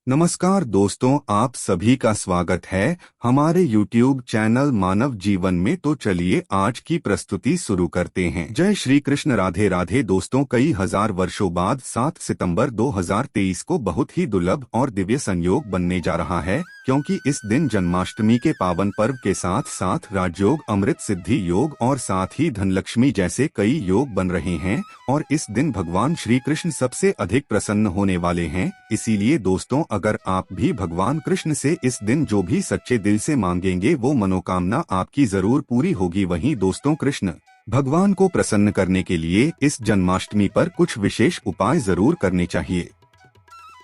नमस्कार दोस्तों, आप सभी का स्वागत है हमारे YouTube चैनल मानव जीवन में। तो चलिए आज की प्रस्तुति शुरू करते हैं। जय श्री कृष्ण, राधे राधे। दोस्तों, कई हजार वर्षों बाद 7 सितंबर 2023 को बहुत ही दुर्लभ और दिव्य संयोग बनने जा रहा है, क्योंकि इस दिन जन्माष्टमी के पावन पर्व के साथ साथ राजयोग, अमृत सिद्धि योग और साथ ही धनलक्ष्मी जैसे कई योग बन रहे हैं। और इस दिन भगवान श्री कृष्ण सबसे अधिक प्रसन्न होने वाले हैं। इसीलिए दोस्तों, अगर आप भी भगवान कृष्ण से इस दिन जो भी सच्चे दिल से मांगेंगे वो मनोकामना आपकी जरूर पूरी होगी। वहीं दोस्तों, कृष्ण भगवान को प्रसन्न करने के लिए इस जन्माष्टमी पर कुछ विशेष उपाय जरूर करने चाहिए,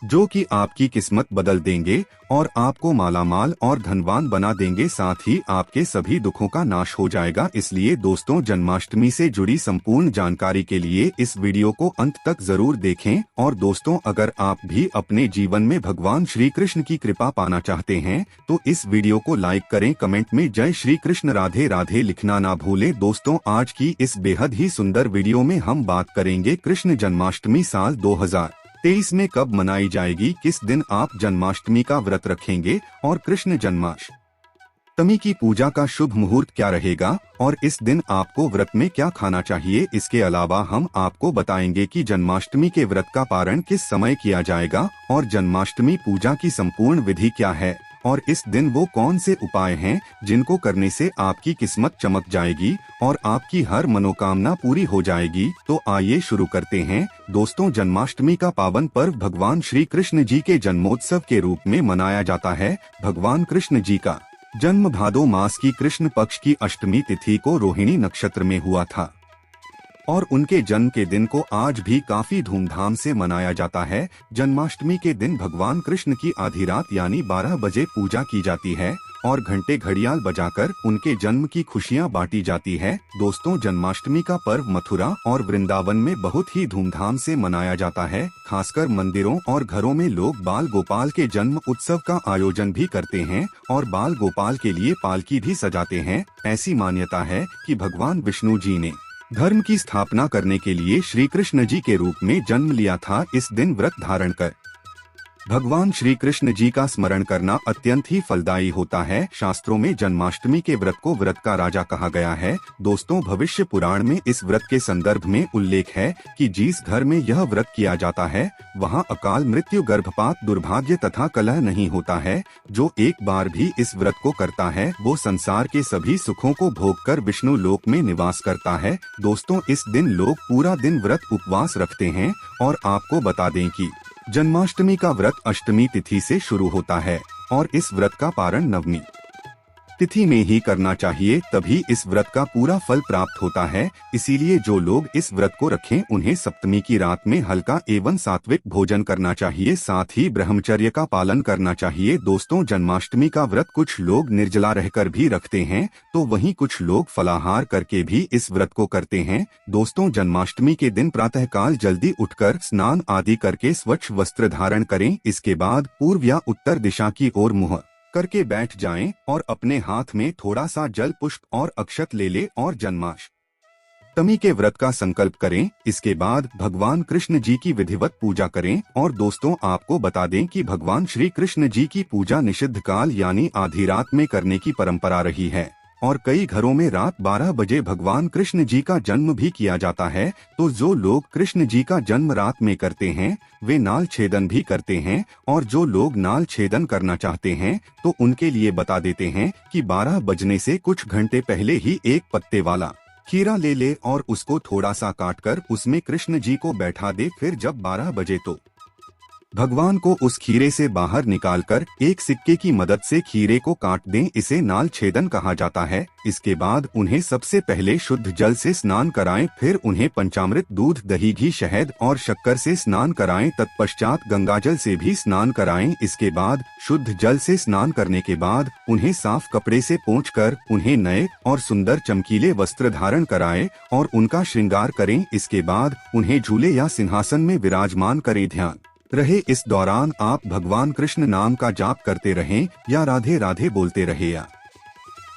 जो कि आपकी किस्मत बदल देंगे और आपको मालामाल और धनवान बना देंगे। साथ ही आपके सभी दुखों का नाश हो जाएगा। इसलिए दोस्तों, जन्माष्टमी से जुड़ी संपूर्ण जानकारी के लिए इस वीडियो को अंत तक जरूर देखें। और दोस्तों, अगर आप भी अपने जीवन में भगवान श्री कृष्ण की कृपा पाना चाहते हैं तो इस वीडियो को लाइक करें, कमेंट में जय श्री कृष्ण राधे राधे लिखना ना भूलें। दोस्तों, आज की इस बेहद ही सुंदर वीडियो में हम बात करेंगे कृष्ण जन्माष्टमी साल 2023 में कब मनाई जाएगी, किस दिन आप जन्माष्टमी का व्रत रखेंगे और कृष्ण जन्माष्टमी की पूजा का शुभ मुहूर्त क्या रहेगा और इस दिन आपको व्रत में क्या खाना चाहिए। इसके अलावा हम आपको बताएंगे कि जन्माष्टमी के व्रत का पारण किस समय किया जाएगा और जन्माष्टमी पूजा की संपूर्ण विधि क्या है और इस दिन वो कौन से उपाय हैं जिनको करने से आपकी किस्मत चमक जाएगी और आपकी हर मनोकामना पूरी हो जाएगी। तो आइए शुरू करते हैं। दोस्तों, जन्माष्टमी का पावन पर्व भगवान श्री कृष्ण जी के जन्मोत्सव के रूप में मनाया जाता है। भगवान कृष्ण जी का जन्म भादो मास की कृष्ण पक्ष की अष्टमी तिथि को रोहिणी नक्षत्र में हुआ था और उनके जन्म के दिन को आज भी काफी धूमधाम से मनाया जाता है। जन्माष्टमी के दिन भगवान कृष्ण की आधी रात यानी 12 बजे पूजा की जाती है और घंटे घड़ियाल बजाकर उनके जन्म की खुशियां बांटी जाती है। दोस्तों, जन्माष्टमी का पर्व मथुरा और वृंदावन में बहुत ही धूमधाम से मनाया जाता है। खासकर मंदिरों और घरों में लोग बाल गोपाल के जन्म उत्सव का आयोजन भी करते हैं और बाल गोपाल के लिए पालकी भी सजाते हैं। ऐसी मान्यता है कि भगवान विष्णु जी ने धर्म की स्थापना करने के लिए श्री कृष्ण जी के रूप में जन्म लिया था। इस दिन व्रत धारण कर भगवान श्री कृष्ण जी का स्मरण करना अत्यंत ही फलदायी होता है। शास्त्रों में जन्माष्टमी के व्रत को व्रत का राजा कहा गया है। दोस्तों, भविष्य पुराण में इस व्रत के संदर्भ में उल्लेख है कि जिस घर में यह व्रत किया जाता है वहां अकाल मृत्यु, गर्भपात, दुर्भाग्य तथा कलह नहीं होता है। जो एक बार भी इस व्रत को करता है वो संसार के सभी सुखों को भोगकर विष्णु लोक में निवास करता है। दोस्तों, इस दिन लोग पूरा दिन व्रत उपवास रखते हैं और आपको बता दें कि जन्माष्टमी का व्रत अष्टमी तिथि से शुरू होता है और इस व्रत का पारण नवमी तिथि में ही करना चाहिए, तभी इस व्रत का पूरा फल प्राप्त होता है। इसीलिए जो लोग इस व्रत को रखें उन्हें सप्तमी की रात में हल्का एवं सात्विक भोजन करना चाहिए, साथ ही ब्रह्मचर्य का पालन करना चाहिए। दोस्तों, जन्माष्टमी का व्रत कुछ लोग निर्जला रहकर भी रखते हैं तो वहीं कुछ लोग फलाहार करके भी इस व्रत को करते हैं। दोस्तों, जन्माष्टमी के दिन प्रातःकाल जल्दी उठकर स्नान आदि करके स्वच्छ वस्त्र धारण करें। इसके बाद पूर्व या उत्तर दिशा की ओर मुंह करके बैठ जाएं और अपने हाथ में थोड़ा सा जल, पुष्प और अक्षत ले ले और जन्माष्टमी के व्रत का संकल्प करें। इसके बाद भगवान कृष्ण जी की विधिवत पूजा करें। और दोस्तों, आपको बता दें कि भगवान श्री कृष्ण जी की पूजा निषिद्ध काल यानी आधी रात में करने की परंपरा रही है और कई घरों में रात 12 बजे भगवान कृष्ण जी का जन्म भी किया जाता है। तो जो लोग कृष्ण जी का जन्म रात में करते हैं वे नाल छेदन भी करते हैं और जो लोग नाल छेदन करना चाहते हैं तो उनके लिए बता देते हैं कि 12 बजने से कुछ घंटे पहले ही एक पत्ते वाला खीरा ले ले और उसको थोड़ा सा काटकर उसमें कृष्ण जी को बैठा दे। फिर जब 12 बजे तो भगवान को उस खीरे से बाहर निकालकर एक सिक्के की मदद से खीरे को काट दें। इसे नाल छेदन कहा जाता है। इसके बाद उन्हें सबसे पहले शुद्ध जल से स्नान कराएं, फिर उन्हें पंचामृत, दूध, दही, घी, शहद और शक्कर से स्नान कराएं। तत्पश्चात गंगाजल से भी स्नान कराएं। इसके बाद शुद्ध जल से स्नान करने के बाद उन्हें साफ कपड़े से पोंछकर उन्हें नए और सुंदर चमकीले वस्त्र धारण कराएं और उनका श्रृंगार करें। इसके बाद उन्हें झूले या सिंहासन में विराजमान करें। ध्यान रहे, इस दौरान आप भगवान कृष्ण नाम का जाप करते रहें या राधे राधे बोलते रहे या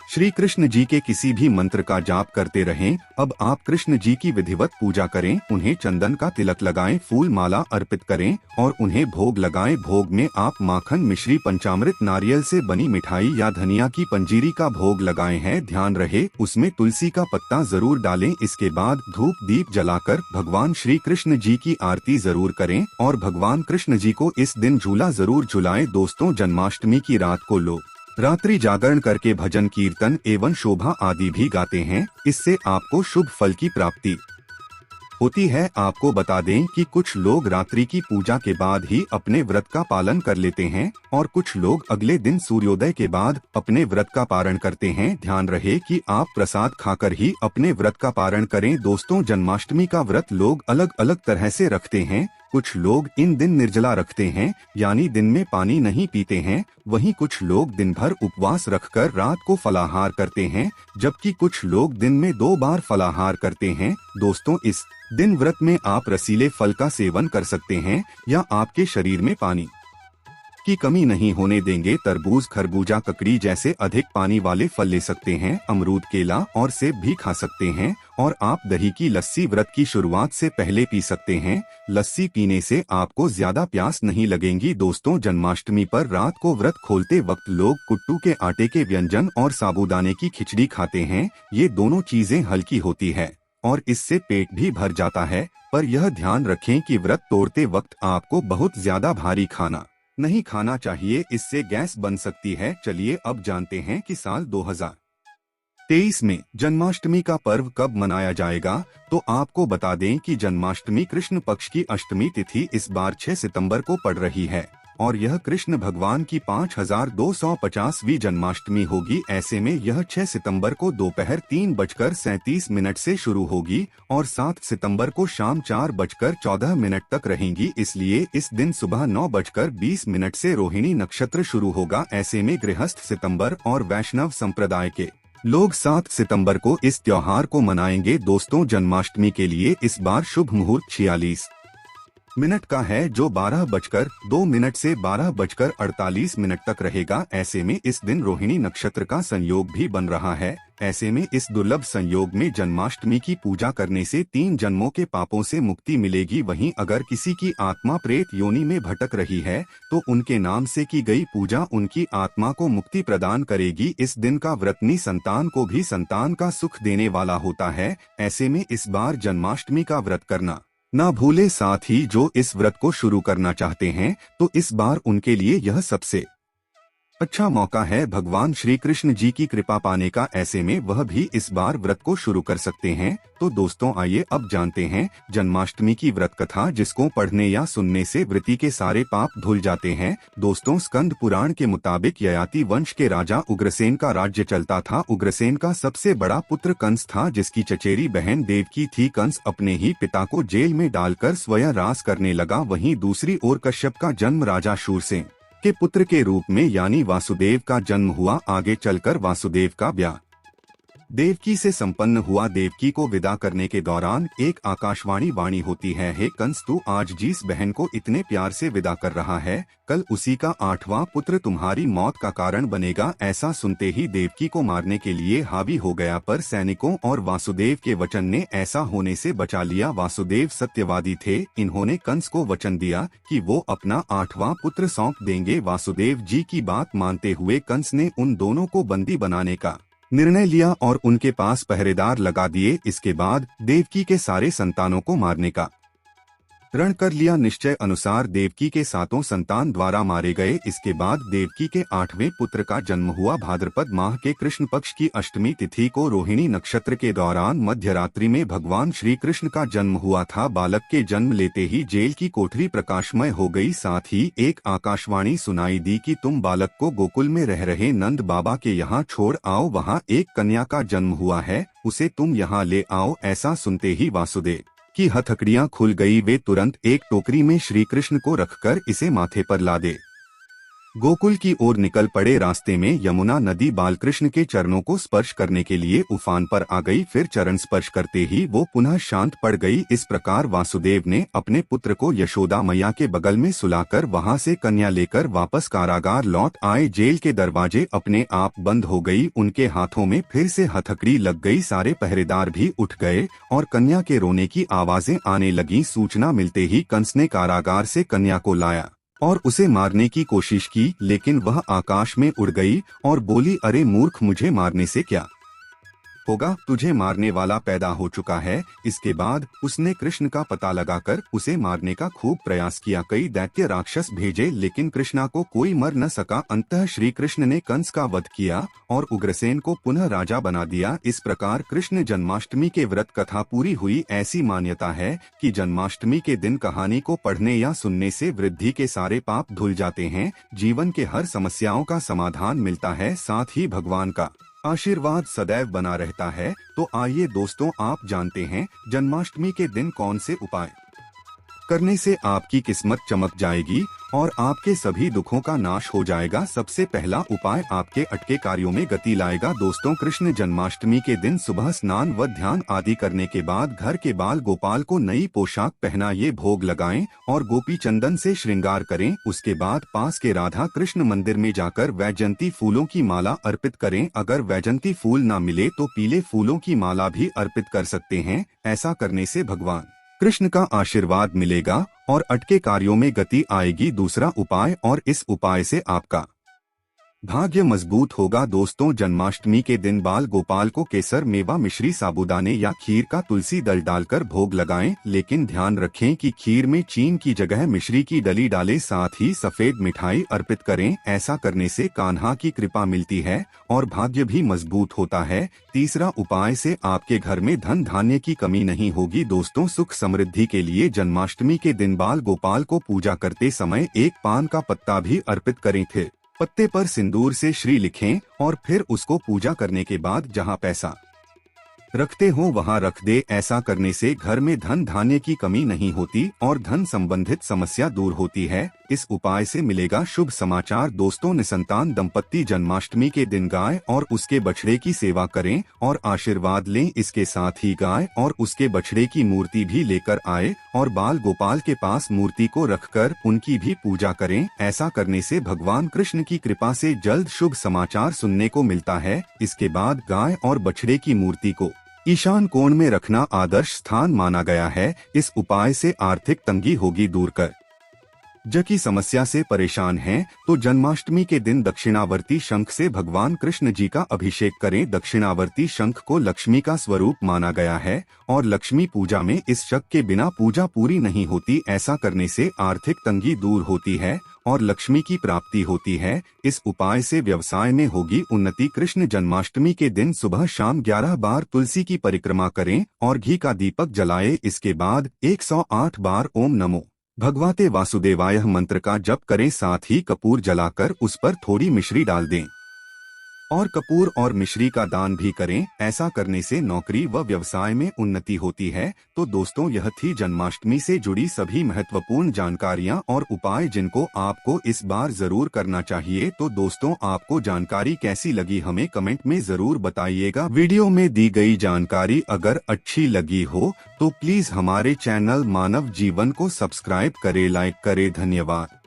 श्री कृष्ण जी के किसी भी मंत्र का जाप करते रहें। अब आप कृष्ण जी की विधिवत पूजा करें, उन्हें चंदन का तिलक लगाएं, फूल माला अर्पित करें और उन्हें भोग लगाएं। भोग में आप माखन, मिश्री, पंचामृत, नारियल से बनी मिठाई या धनिया की पंजीरी का भोग लगाए हैं। ध्यान रहे उसमें तुलसी का पत्ता जरूर डालें। इसके बाद धूप दीप जलाकर भगवान श्री कृष्ण जी की आरती जरूर करें और भगवान कृष्ण जी को इस दिन झूला जरूर झुलाएं। दोस्तों, जन्माष्टमी की रात को लोग रात्रि जागरण करके भजन, कीर्तन एवं शोभा आदि भी गाते हैं। इससे आपको शुभ फल की प्राप्ति होती है। आपको बता दें कि कुछ लोग रात्रि की पूजा के बाद ही अपने व्रत का पालन कर लेते हैं और कुछ लोग अगले दिन सूर्योदय के बाद अपने व्रत का पारण करते हैं। ध्यान रहे कि आप प्रसाद खाकर ही अपने व्रत का पारण करें। दोस्तों, जन्माष्टमी का व्रत लोग अलग अलग तरह से रखते हैं। कुछ लोग इन दिन निर्जला रखते हैं, यानी दिन में पानी नहीं पीते हैं। वहीं कुछ लोग दिन भर उपवास रखकर रात को फलाहार करते हैं, जबकि कुछ लोग दिन में 2 बार फलाहार करते हैं। दोस्तों, इस दिन व्रत में आप रसीले फल का सेवन कर सकते हैं या आपके शरीर में पानी की कमी नहीं होने देंगे। तरबूज, खरबूजा, ककड़ी जैसे अधिक पानी वाले फल ले सकते हैं। अमरूद, केला और सेब भी खा सकते हैं और आप दही की लस्सी व्रत की शुरुआत से पहले पी सकते हैं। लस्सी पीने से आपको ज्यादा प्यास नहीं लगेगी। दोस्तों, जन्माष्टमी पर रात को व्रत खोलते वक्त लोग कुट्टू के आटे के व्यंजन और साबूदाने की खिचड़ी खाते हैं। ये दोनों चीजें हल्की होती है और इससे पेट भी भर जाता है, पर यह ध्यान रखें कि व्रत तोड़ते वक्त आपको बहुत ज्यादा भारी खाना नहीं खाना चाहिए, इससे गैस बन सकती है। चलिए अब जानते हैं कि साल 2023 में जन्माष्टमी का पर्व कब मनाया जाएगा। तो आपको बता दें कि जन्माष्टमी कृष्ण पक्ष की अष्टमी तिथि इस बार 6 सितंबर को पड़ रही है और यह कृष्ण भगवान की 5250वीं जन्माष्टमी होगी। ऐसे में यह 6 सितंबर को दोपहर 3:37 से शुरू होगी और 7 सितंबर को शाम 4:14 तक रहेंगी। इसलिए इस दिन सुबह 9:20 से रोहिणी नक्षत्र शुरू होगा। ऐसे में गृहस्थ सितंबर और वैष्णव संप्रदाय के लोग 7 सितंबर को इस त्योहार को मनाएंगे। दोस्तों, जन्माष्टमी के लिए इस बार शुभ मुहूर्त 46 का है, जो 12:02 से 12:48 तक रहेगा। ऐसे में इस दिन रोहिणी नक्षत्र का संयोग भी बन रहा है। ऐसे में इस दुर्लभ संयोग में जन्माष्टमी की पूजा करने से 3 जन्मों के पापों से मुक्ति मिलेगी। वहीं अगर किसी की आत्मा प्रेत योनि में भटक रही है तो उनके नाम से की गई पूजा उनकी आत्मा को मुक्ति प्रदान करेगी। इस दिन का व्रतनी संतान को भी संतान का सुख देने वाला होता है। ऐसे में इस बार जन्माष्टमी का व्रत करना ना भूले। साथ ही जो इस व्रत को शुरू करना चाहते हैं तो इस बार उनके लिए यह सबसे अच्छा मौका है भगवान श्री कृष्ण जी की कृपा पाने का। ऐसे में वह भी इस बार व्रत को शुरू कर सकते हैं। तो दोस्तों, आइए अब जानते हैं जन्माष्टमी की व्रत कथा, जिसको पढ़ने या सुनने से व्रती के सारे पाप धुल जाते हैं। दोस्तों, स्कंद पुराण के मुताबिक ययाति वंश के राजा उग्रसेन का राज्य चलता था। उग्रसेन का सबसे बड़ा पुत्र कंस था, जिसकी चचेरी बहन देवकी थी। कंस अपने ही पिता को जेल में डालकर स्वयं राज करने लगा। वहीं दूसरी ओर कश्यप का जन्म राजा शूरसेन के पुत्र के रूप में यानी वासुदेव का जन्म हुआ। आगे चलकर वासुदेव का ब्याह देवकी से संपन्न हुआ। देवकी को विदा करने के दौरान एक आकाशवाणी वाणी होती है, हे कंस, तू आज जिस बहन को इतने प्यार से विदा कर रहा है, कल उसी का 8वां पुत्र तुम्हारी मौत का कारण बनेगा। ऐसा सुनते ही देवकी को मारने के लिए हावी हो गया, पर सैनिकों और वासुदेव के वचन ने ऐसा होने से बचा लिया। वासुदेव सत्यवादी थे। इन्होंने कंस को वचन दिया कि वो अपना 8वां पुत्र सौंप देंगे। वासुदेव जी की बात मानते हुए कंस ने उन दोनों को बंदी बनाने का निर्णय लिया और उनके पास पहरेदार लगा दिए। इसके बाद देवकी के सारे संतानों को मारने का रण कर लिया। निश्चय अनुसार देवकी के 7 संतान द्वारा मारे गए। इसके बाद देवकी के 8वें पुत्र का जन्म हुआ। भाद्रपद माह के कृष्ण पक्ष की अष्टमी तिथि को रोहिणी नक्षत्र के दौरान मध्यरात्रि में भगवान श्री कृष्ण का जन्म हुआ था। बालक के जन्म लेते ही जेल की कोठरी प्रकाशमय हो गई। साथ ही एक आकाशवाणी सुनाई दी कि तुम बालक को गोकुल में रह रहे नंद बाबा के यहाँ छोड़ आओ, वहाँ एक कन्या का जन्म हुआ है, उसे तुम यहाँ ले आओ। ऐसा सुनते ही वासुदेव की हथकड़ियां खुल गई। वे तुरंत एक टोकरी में श्री कृष्ण को रखकर इसे माथे पर लादे। गोकुल की ओर निकल पड़े। रास्ते में यमुना नदी बालकृष्ण के चरणों को स्पर्श करने के लिए उफान पर आ गई। फिर चरण स्पर्श करते ही वो पुनः शांत पड़ गई। इस प्रकार वासुदेव ने अपने पुत्र को यशोदा मैया के बगल में सुलाकर वहां से कन्या लेकर वापस कारागार लौट आए। जेल के दरवाजे अपने आप बंद हो गई। उनके हाथों में फिर से हथकड़ी लग गई। सारे पहरेदार भी उठ गए और कन्या के रोने की आवाजें आने लगी। सूचना मिलते ही कंस ने कारागार से कन्या को लाया और उसे मारने की कोशिश की, लेकिन वह आकाश में उड़ गई और बोली, अरे मूर्ख, मुझे मारने से क्या होगा, तुझे मारने वाला पैदा हो चुका है। इसके बाद उसने कृष्ण का पता लगाकर उसे मारने का खूब प्रयास किया। कई दैत्य राक्षस भेजे, लेकिन कृष्णा को कोई मर न सका। अंततः श्री कृष्ण ने कंस का वध किया और उग्रसेन को पुनः राजा बना दिया। इस प्रकार कृष्ण जन्माष्टमी के व्रत कथा पूरी हुई। ऐसी मान्यता है कि जन्माष्टमी के दिन कहानी को पढ़ने या सुनने से वृद्धि के सारे पाप धुल जाते हैं, जीवन के हर समस्याओं का समाधान मिलता है, साथ ही भगवान का आशीर्वाद सदैव बना रहता है। तो आइए दोस्तों, आप जानते हैं जन्माष्टमी के दिन कौन से उपाय करने से आपकी किस्मत चमक जाएगी और आपके सभी दुखों का नाश हो जाएगा। सबसे पहला उपाय आपके अटके कार्यों में गति लाएगा। दोस्तों, कृष्ण जन्माष्टमी के दिन सुबह स्नान व ध्यान आदि करने के बाद घर के बाल गोपाल को नई पोशाक पहनाइए, भोग लगाएं और गोपी चंदन से श्रृंगार करें। उसके बाद पास के राधा कृष्ण मंदिर में जाकर वैजयंती फूलों की माला अर्पित करें। अगर वैजयंती फूल न मिले तो पीले फूलों की माला भी अर्पित कर सकते हैं। ऐसा करने से भगवान कृष्ण का आशीर्वाद मिलेगा और अटके कार्यों में गति आएगी। दूसरा उपाय, और इस उपाय से आपका भाग्य मजबूत होगा। दोस्तों, जन्माष्टमी के दिन बाल गोपाल को केसर, मेवा, मिश्री, साबूदाने या खीर का तुलसी दल डालकर भोग लगाएं, लेकिन ध्यान रखें कि खीर में चीन की जगह मिश्री की डली डालें। साथ ही सफेद मिठाई अर्पित करें। ऐसा करने से कान्हा की कृपा मिलती है और भाग्य भी मजबूत होता है। तीसरा उपाय से आपके घर में धन धान्य की कमी नहीं होगी। दोस्तों, सुख समृद्धि के लिए जन्माष्टमी के दिन बाल गोपाल को पूजा करते समय एक पान का पत्ता भी अर्पित करें थे। पत्ते पर सिंदूर से श्री लिखें और फिर उसको पूजा करने के बाद जहां पैसा रखते हो वहां रख दे। ऐसा करने से घर में धन धान्य की कमी नहीं होती और धन संबंधित समस्या दूर होती है। इस उपाय से मिलेगा शुभ समाचार। दोस्तों, निसंतान दंपत्ति जन्माष्टमी के दिन गाय और उसके बछड़े की सेवा करें और आशीर्वाद लें। इसके साथ ही गाय और उसके बछड़े की मूर्ति भी लेकर आए और बाल गोपाल के पास मूर्ति को रखकर उनकी भी पूजा करें। ऐसा करने से भगवान कृष्ण की कृपा से जल्द शुभ समाचार सुनने को मिलता है। इसके बाद गाय और बछड़े की मूर्ति को ईशान कोण में रखना आदर्श स्थान माना गया है। इस उपाय से आर्थिक तंगी होगी दूर कर। ज की समस्या से परेशान हैं तो जन्माष्टमी के दिन दक्षिणावर्ती शंख से भगवान कृष्ण जी का अभिषेक करें। दक्षिणावर्ती शंख को लक्ष्मी का स्वरूप माना गया है और लक्ष्मी पूजा में इस शंख के बिना पूजा पूरी नहीं होती। ऐसा करने से आर्थिक तंगी दूर होती है और लक्ष्मी की प्राप्ति होती है। इस उपाय से व्यवसाय में होगी उन्नति। कृष्ण जन्माष्टमी के दिन सुबह शाम 11 बार तुलसी की परिक्रमा करें और घी का दीपक जलाएं। इसके बाद 108 बार ओम नमो भगवते वासुदेवाय मंत्र का जप करें। साथ ही कपूर जलाकर उस पर थोड़ी मिश्री डाल दें और कपूर और मिश्री का दान भी करें। ऐसा करने से नौकरी व व्यवसाय में उन्नति होती है। तो दोस्तों, यह थी जन्माष्टमी से जुड़ी सभी महत्वपूर्ण जानकारियां और उपाय जिनको आपको इस बार जरूर करना चाहिए। तो दोस्तों, आपको जानकारी कैसी लगी हमें कमेंट में जरूर बताइएगा। वीडियो में दी गई जानकारी अगर अच्छी लगी हो तो प्लीज हमारे चैनल मानव जीवन को सब्सक्राइब करे, लाइक करे। धन्यवाद।